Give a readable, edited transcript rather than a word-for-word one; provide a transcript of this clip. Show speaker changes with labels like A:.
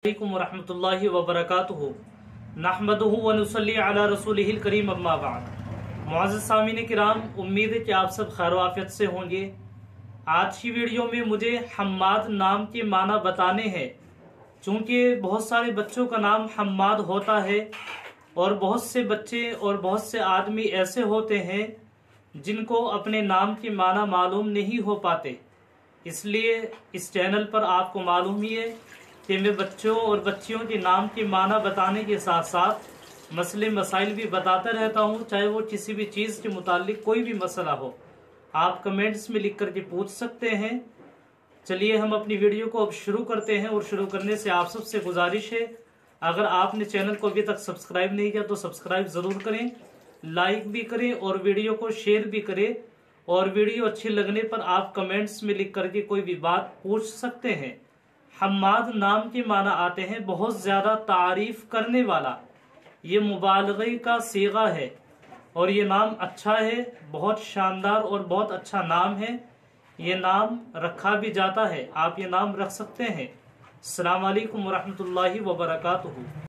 A: अस्सलामुअलैकुम वरहमतुल्लाहि वबरकातुहू नहमदुहु व नुसल्ली अला रसूलिहिल करीम अम्मा बाद। मुअज़्ज़िज़ सामीन किराम, उम्मीद है कि आप सब खैर आफियत से होंगे। आज की वीडियो में मुझे हम्माद नाम के माना बताने हैं। चूँकि बहुत सारे बच्चों का नाम हम्माद होता है और बहुत से बच्चे और बहुत से आदमी ऐसे होते हैं जिनको अपने नाम के माना मालूम नहीं हो पाते। इसलिए इस चैनल पर आपको मालूम ही है कि मैं बच्चों और बच्चियों के नाम के माना बताने के साथ साथ मसले मसाइल भी बताता रहता हूँ, चाहे वो किसी भी चीज़ के मुतालिक कोई भी मसला हो। आप कमेंट्स में लिख करके पूछ सकते हैं। चलिए हम अपनी वीडियो को अब शुरू करते हैं, और शुरू करने से आप सबसे गुजारिश है, अगर आपने चैनल को अभी तक सब्सक्राइब नहीं किया तो सब्सक्राइब ज़रूर करें, लाइक भी करें और वीडियो को शेयर भी करें। और वीडियो अच्छी लगने पर आप कमेंट्स में लिख करके कोई भी बात पूछ सकते हैं। हम्माद नाम के माना आते हैं बहुत ज़्यादा तारीफ करने वाला। ये मुबालगे का सीगा है और ये नाम अच्छा है, बहुत शानदार और बहुत अच्छा नाम है। ये नाम रखा भी जाता है, आप ये नाम रख सकते हैं। अस्सलाम वालेकुम वरहमतुल्लाहि वबरकातुहू।